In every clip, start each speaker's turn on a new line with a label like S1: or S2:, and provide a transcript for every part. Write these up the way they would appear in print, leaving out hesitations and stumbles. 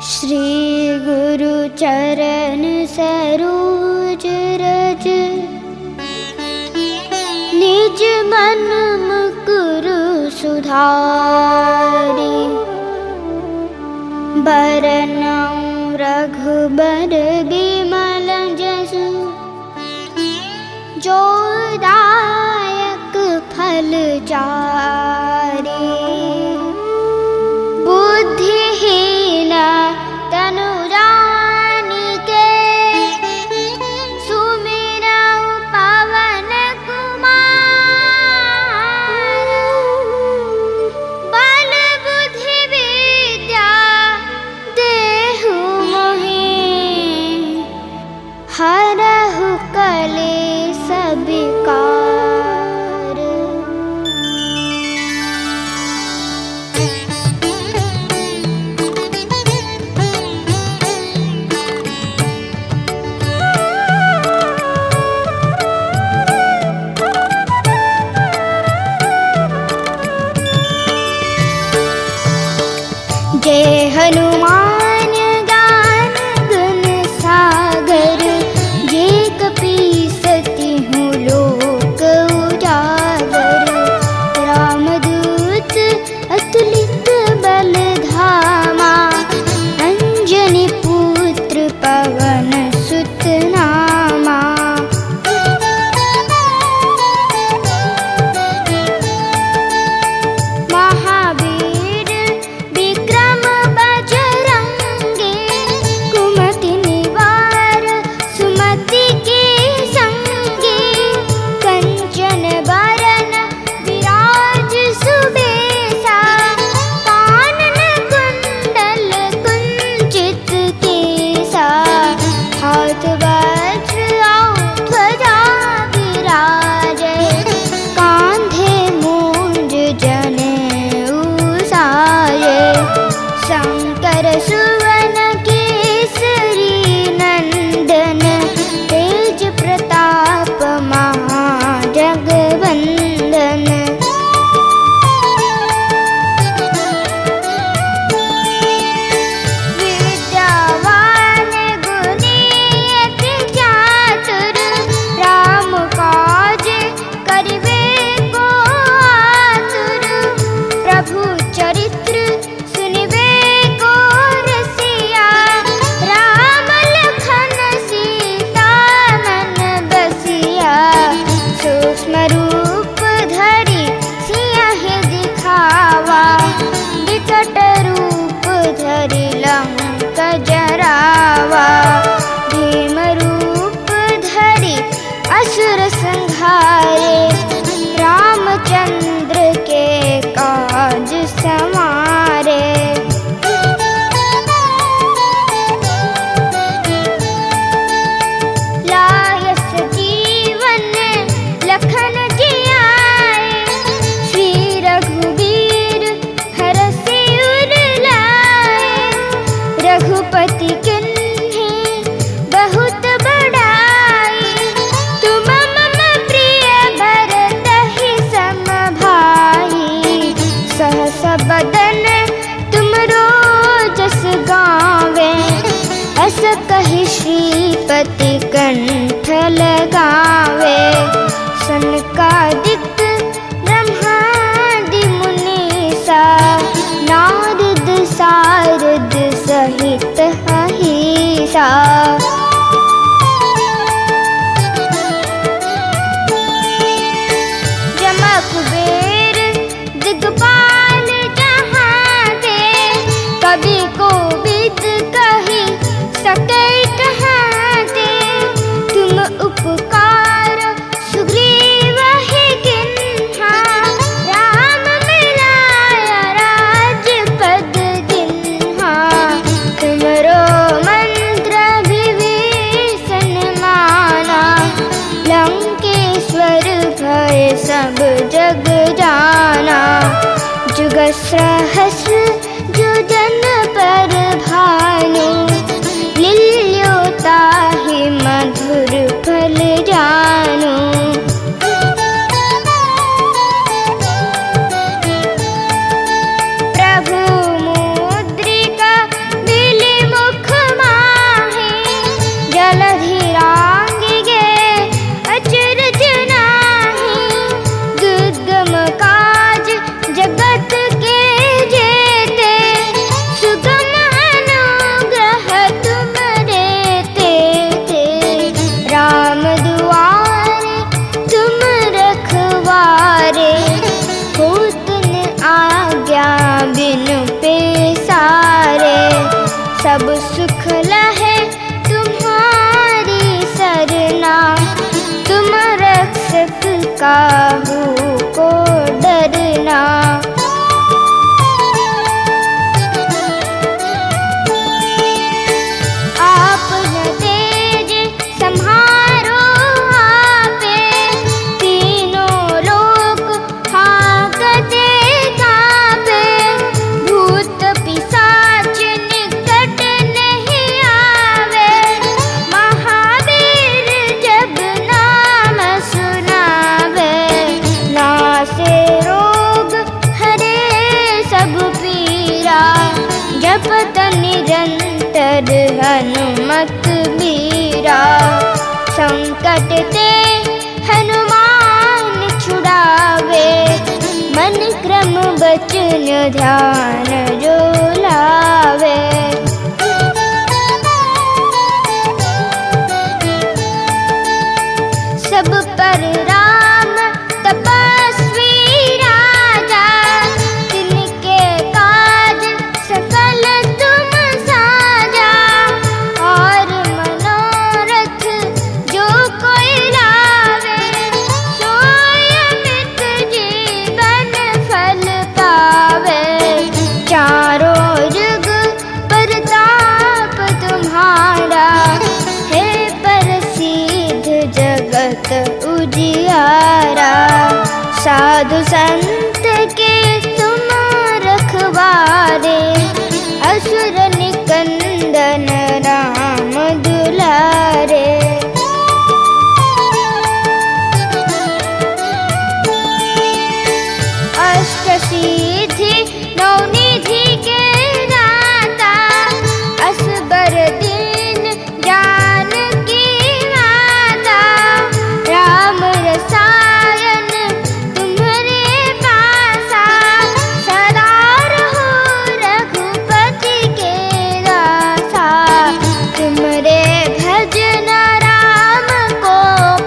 S1: श्री गुरु चरण सरोज रज, निज मन मुकुरु सुधारी। बरनउँ रघुबर बिमल जसु, जो दायक फल चारि। बुद्धिहीन तनु जानिके, सुमिरउ पवन कुमार। बल बुद्धि विद्या देहु मोहि, हरहु कलेस विकार। जय हनुमान ज्ञान गुण सागर, जे कपीसति हूँ लोक उजागर। रामदूत अतुलित बल धामा, अंजनी पुत्र पवन सुत नामा। महावीर विक्रम बजरंगी, कुमति निवार सुमति के संगी। कंचन बरन विराज सुबेसा, कानन कुंडल कुंचित केसा। हाथ वज्र और ध्वजा विराजे, कांधे मूंज जनेऊ साजे। शंकर सुवन केसरी नंदन, तेज प्रताप महाजगवंदन। विद्यावान गुणी अति चातुर, राम काज करिबे को आतुर। प्रभु चरित्र सुनिबे को रसिया, राम लखन सीता मन बसिया। सूक्ष्म रूप धरि सियहि दिखावा, विकट रूप धरि लंक जरावा। भीम रूप धरि असुर संहारे, रामचंद्र के काज समारे। लायस जीवन लखन जियाए, श्री रघुवीर हरषि उर लाए। रघुपति किन्ही बहुत बड़ाई, तुम मम प्रिय भरतहि सम भाई। सहस बदन तुमरो जस गावे, अस कहि श्रीपति कंठ लगावे। सनकादिक ब्रह्मादि मुनीसा, नारद सारद सहित अहिसा। जम कुबेर दिगपाल जहांते, कवि कोविद कहि सकै कहाते। तुम उपकार सुग्रीवहि किन्हा, राम मिलाया राजपद दिन्हा। तुमरो मंत्र विभीषण माना, लंकेश्वर भय सब जग जाना। जुग सहस्र जो जन पर भानु, लील्यो ताहि मधुर फल जानु। प्रभु मुद्रिका बिलि सब सुख लहे तुम्हारी सरना। तुम रक्षक काहू को डरना। आप न तेज संहारो आपे, तीनों लोक हाकते कांपे। भूत पिशाच निकट नहीं आवे, महावीर जब नाम सुनावे। नासे रोग हरे सब पीरा, जपत निरंतर हनुमत बीरा। संकट ते हनुमान छुड़ावे, मन क्रम बचन ध्यान जो लावे। सब पर राम तपस्वी राजा, तिनके काज सकल तुम साजा। और मनोरथ जो कोई लावे, सोई अमित जीवन फल पावे। चारों जुग परताप तुम्हारा, है प्रसिद्ध जगत उजियारा। साधु संत के तुम रखवारे, असुर निकंदन राम दुलारे। अष्ट सिद्धि नौ निधि के दाता, असबर दीन जानकी माता। राम रसायन तुम्हारे पासा, सदा रहो रघुपति के दासा। तुमरे भजन राम को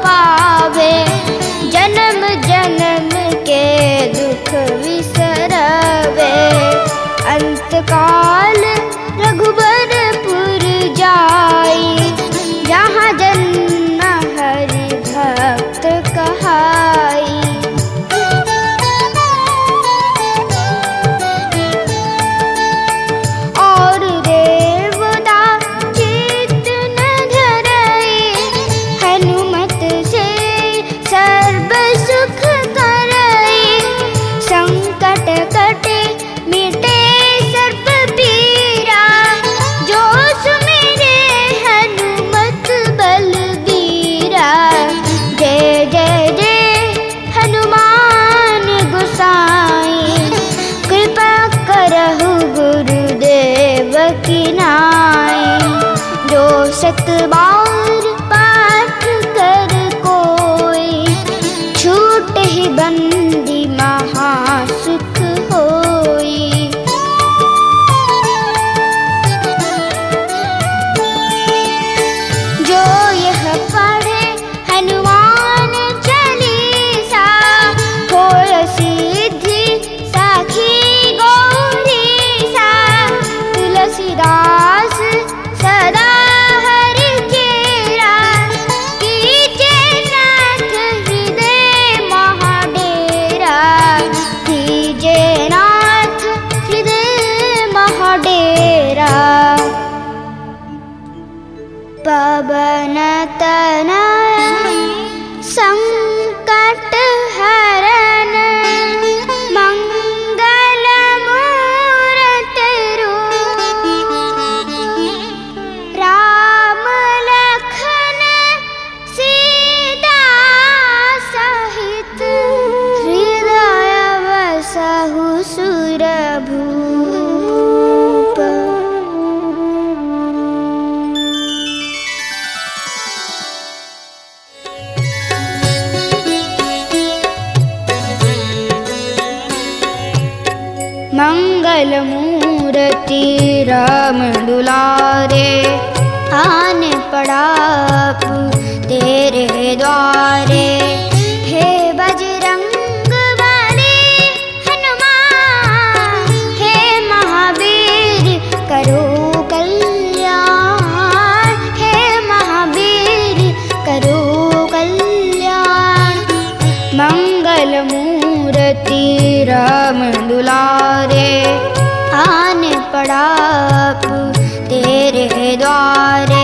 S1: पावे, जन्म जन्म के दुख विसरवे। अंत काल रघुबरपुर जाई, जहाँ जन्म हरि भक्त कहाई। और देवता चित्त न धरई, हनुमत से सर्व सुख करई। संकट कटे मिटे सर्व पीरा, जो सुमिरे हनुमत बलबीरा। जय जय जय हनुमान गोसाई, कृपा करहु गुरुदेव की नाई। जो सत बार पाठ कर कोई, छूट ही बंदी महासुख होई। जो यह पढ़े हनुमान चालीसा, होय सिद्धि साखी गौरीसा। तुलसीदास सदा हरि चेरा, कीजे नाथ हृदय महाडेरा। कीजे नाथ हृदय महाडेरा। पवन तनय संकट हरन, मंगल मूरति रूप। राम लखन सीता सहित, हृदय बसहु सुरभूप। मंगल मूर्ति राम दुलारे, आन पड़ा तेरे द्वारे। हे बजरंग बली हनुमान, हे महावीर करो कल्याण। दुलारे, आन पड़ा अब तेरे द्वारे।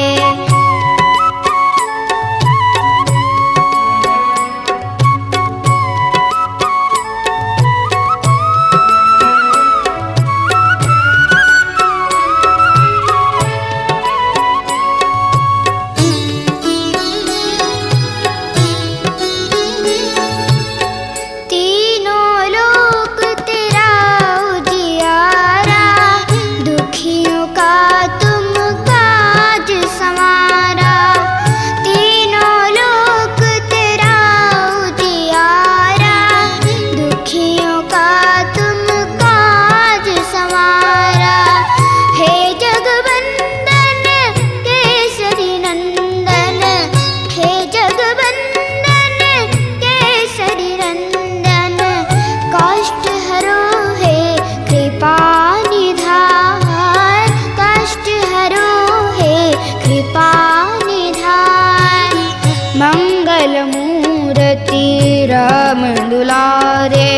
S1: मंगलमूर्ति राम दुलारे,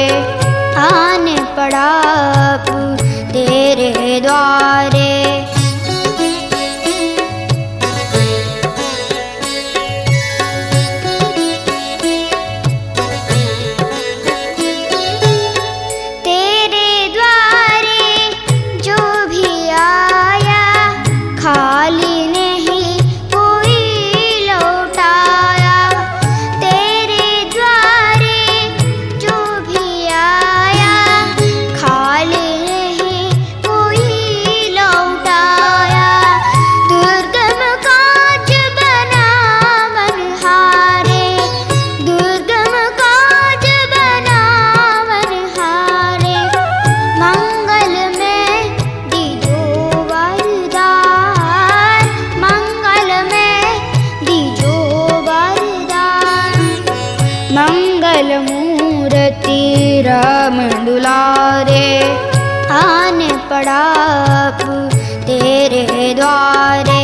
S1: आन पड़ा अब तेरे द्वारे। तेरे द्वारे जो भी आया खाली नहीं कोई लौटाया। तेरे द्वारे जो भी आया खाली नहीं कोई लौटाया। दुर्गम काज बना मनहारे, दुर्गम काज बना मनहारे। मंगल में दीजो वरदान, मंगल में दीजो वरदान। मंगलमूर्ति राम दुलारे, आन पड़ा अब तेरे द्वारे।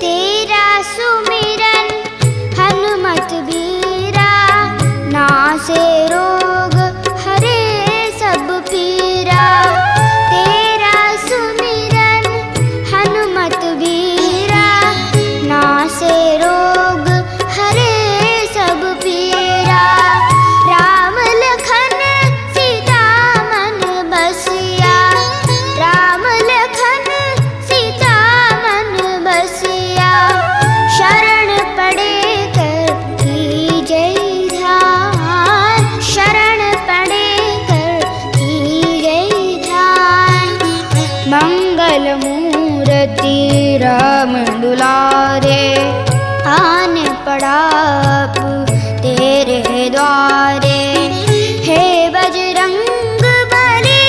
S1: तेरा सुमिरन हनुमत बीरा, नासे रोग हरे सब पीरा। तेरा सुमिरन हनुमत बीरा, नासे रोग हरे सब पीरा। राम लखन सीता मन बसिया, राम लखन सीता मन बसिया। शरण पड़े कर कीजय ध्यान, शरण पड़े कर कीजय ध्यान। मंगलमूर्ति राम दुलारे, आन पड़ा अब तेरे द्वारे। हे बजरंग बली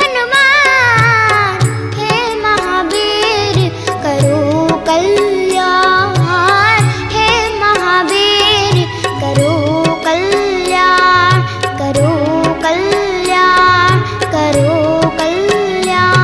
S1: हनुमान, हे महावीर करो कल्याण, हे महावीर करो कल्याण, करो कल्याण, करो कल्याण।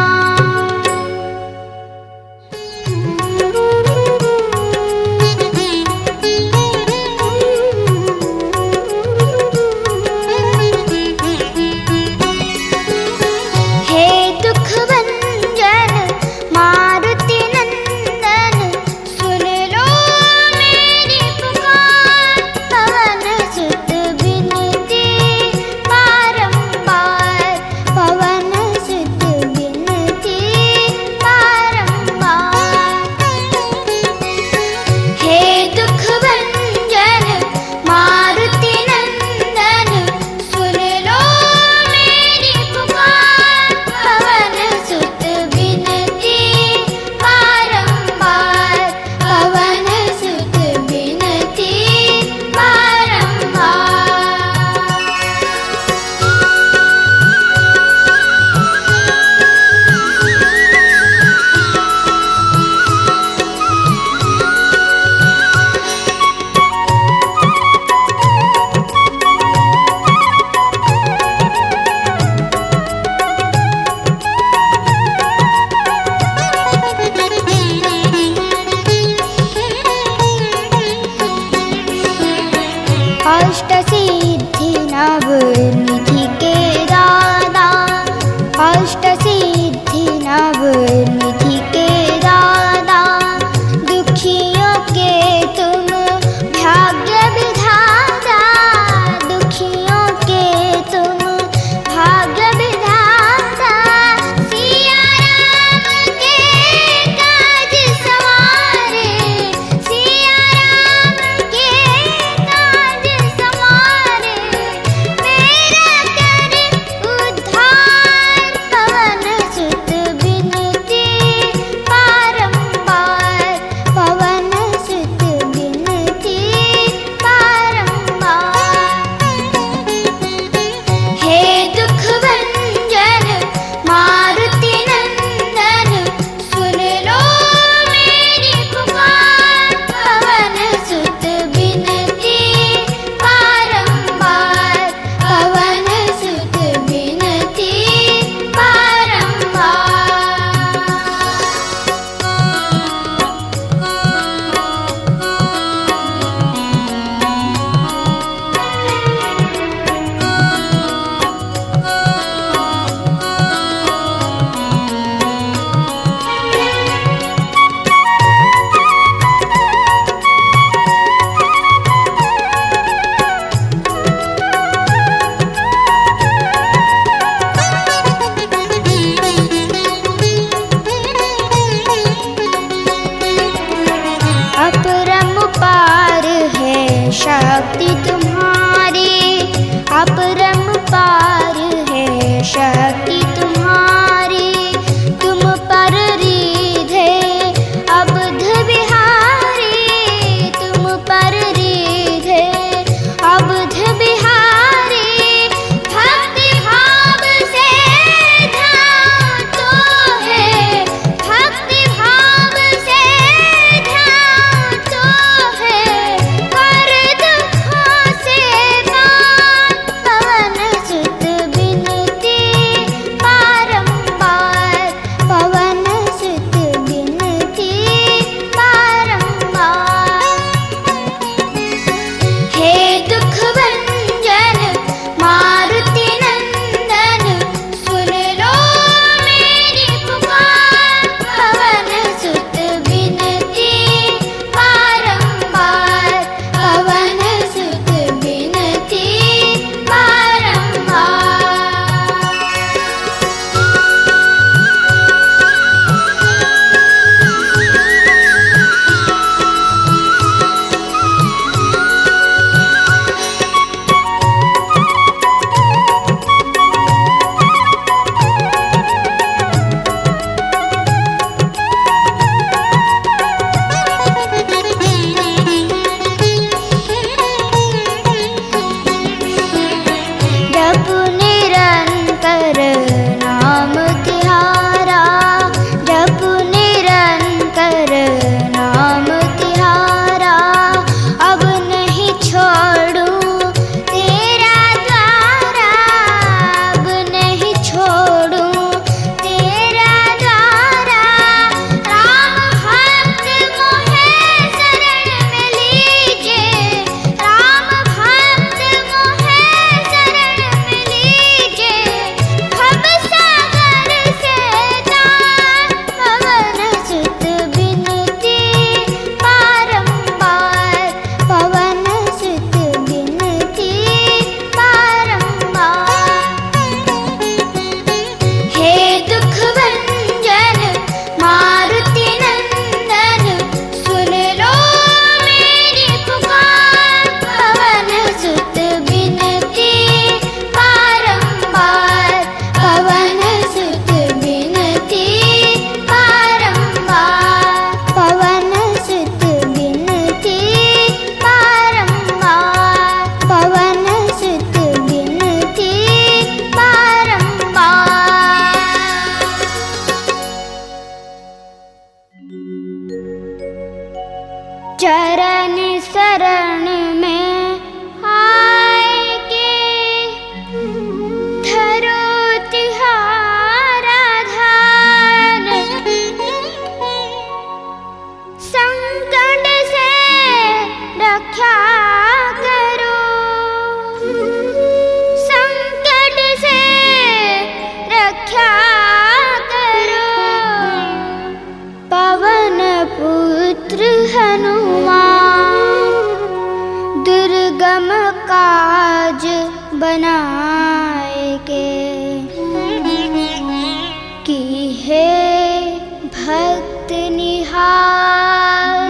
S1: अष्टसिद्धि नवनिधि के दाता, अष्टसिद्धि नवनिधि के दाता, दुखियों के तुम भाग्य विधाता, दुखियों के तुम भाग्य विधाता, सिया राम के काज सवारे, सिया राम के काज सवारे, मेरा कर उद्धार, पवन सुत बिनती बारंबार, पवन सुत बिनती बारंबार। हे दुख भंजन मारुति नंदन, सुन लो मेरी पुकार, पवन सुत बिनती बारंबार, पवन सुत बिनती बारंबार। अपरंपार है शक्ति तुम्हारी, अपरंपार है शक्ति तुम्हारी, तुम पर रिधे अवध बिहारी, तुम पर रिधे अवध बिहारी, भक्ति भाव से ध्यान तो है, भक्ति भाव से ध्यान तो है, कर दुखों दुर्गम काज बनाए के, कि हे भक्त निहार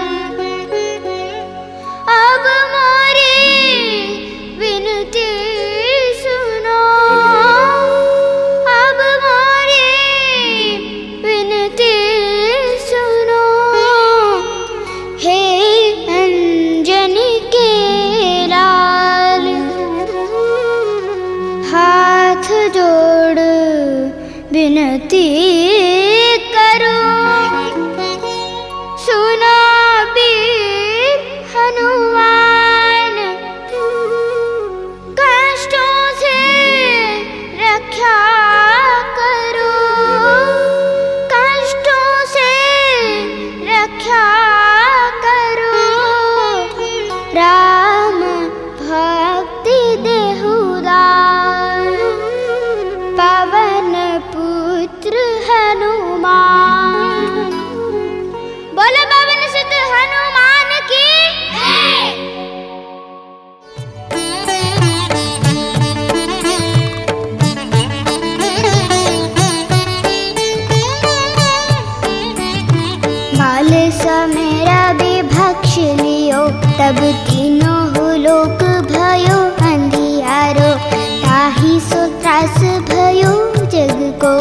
S1: अब मोरी विनती सुनो, अब मोरी विनती सुनो। हे अंजनी के लाल हाथ जोड़ विनती करो, सुनो वीर हनुमान कष्टों से रक्षा करो, कष्टों से रक्षा करो। राम भक्ति देहुदार पवन पुत्र हनुमान। बोलो पवन सुत हनुमान की। माल समेरा विभक्ष लियो, तब तीनों लोक भयो अंधियारो। ताहि सो त्रास भयो जग को,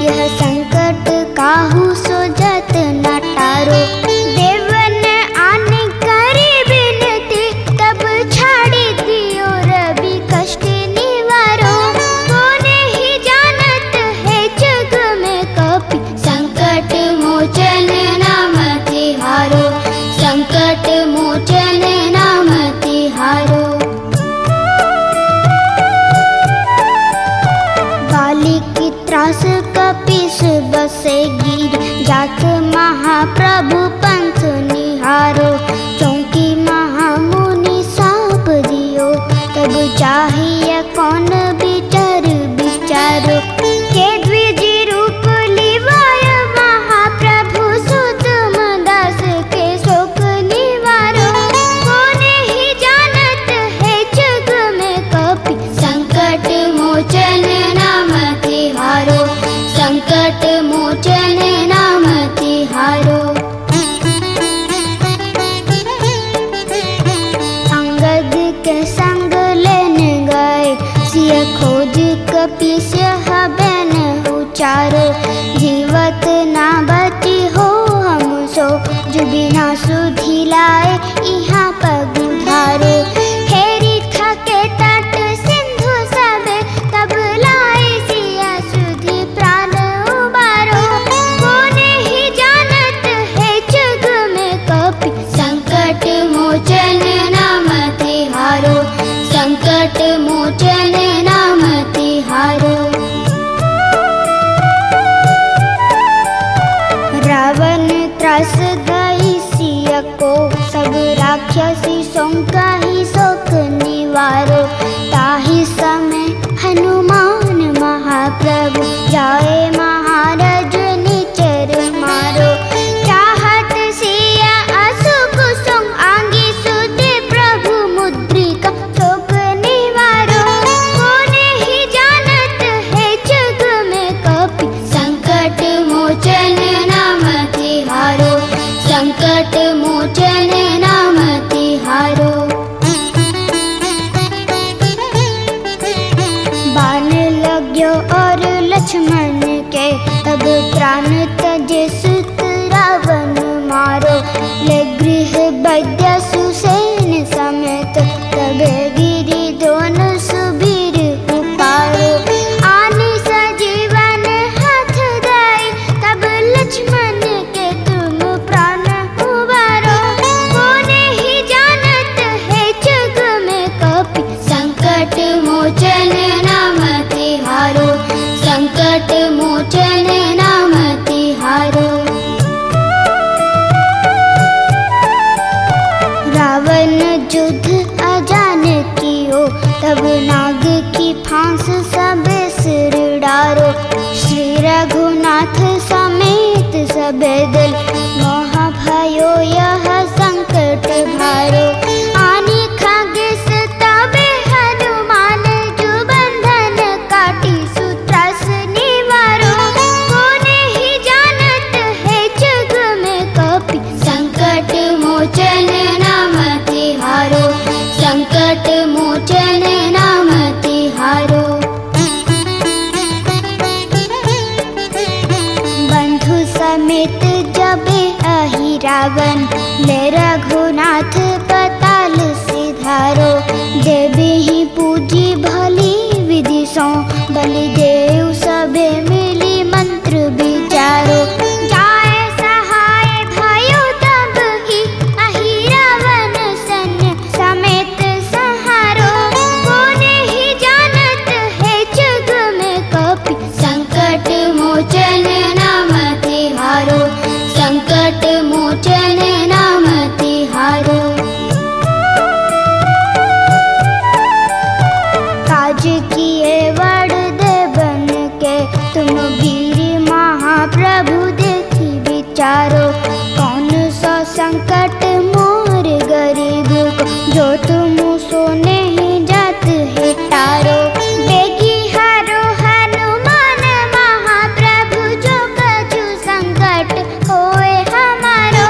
S1: यह संकट काहू सो जत न टारो। देवन आन करी बिनती, तब छाड़ी दियो रवि कष्ट निवारो। कोने ही जानत है जग में कपि, संकट मोचन नाम तिहारो, संकट मोचन नाम तिहारो। बालिक त्रास कपीस बसे गिर, जात महाप्रभु पंथ निहारो। चौकी महामुनि साप दियो, तब चाहिए कौन विचार विचारो। के द्विज रूप लिवाय महाप्रभु, सुतम दास के शोक निवारो। कोने ही जानत है जग में कपि, संकट मोचन नाम तिहारो, संकट मोचन नाम तिहारो। अंगद के संग लेने गए, सिय खोज कपीस हबन उचारो। जीवत ना बची हो हम सो, जो बिना सुधि लाए यहाँ पग उधारो। हेरी थके तट सिंधु सबे, तब लाए सिया सुधि प्राण उबारो। कोने ही जानत है जग में कपि, संकट मोचन नाम तिहारो, संकट मोचन नाम तिहारो। रावण त्रास गई सिय को, सब राक्षसी सौंका ही शोक निवारो। ताहि समय हनुमान महाप्रभु, जाए महाराज निचर मारो। चाहत सिया असु कुसुम, आंगी सुते प्रभु मुद्रिका शोक निवारो। कोने ही जानत है जग में कपि, संकट मोचन नाम तिहारो, संकट मोचन नाम तिहारो। बाण लग्यो और लक्ष्मण के, तब प्राण तजे सुत रावण मारो। ले गृह वैद्य सुसेन समेत, तबे गिरि दोन सुबीर उपारो। आनि सजीवन हाथ दाई, तब लक्ष्मण के तुम प्राण उबारो। कोने ही जानत है जग में कपि, संकट मोचन नाम तिहारो, संकट मोचन नाम तिहारो। रावण युद्ध अजान कियो, तब नाग की फांस सबे सिर डारो। श्री रघुनाथ समेत सबे दल, मोह भयो यह संकट भारो। आनि खागे संकट मोचन नाम तिहारो। बंधु समेत जबे अहि रावण, ले रघुनाथ पताल सिधारो। देवी ही पूजी भली विधि सो, बलि देव सबे मिली मंत्र विचारो। जाए सहाय भयो तब ही, अहि रावण सैन्य समेत संहारो। कोने ही जानत है जग में कपि, संकट मोचन नाम तिहारो। संकट मोचन नाम तिहारो। काज किए वड़ देवन के, तुम वीर महाप्रभु देखी विचारो। कौन सा संकट मोर गरीब को, जो तुम सो नहीं जात है तारो। बेगी हारो हनुमान महाप्रभु, जो कछु संकट होए हमारो।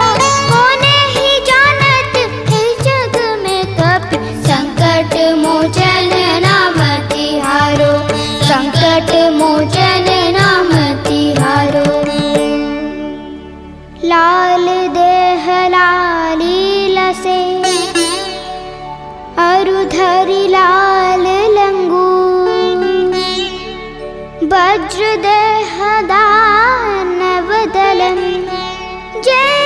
S1: कोने ही जानत है जग में कपि, संकट मोचन नाम तिहारो। संकट मोचन नाम तिहारो। लाल देह लाली लसे, अरुधरि लाल लंगूर। वज्र देह दानव दलन, जय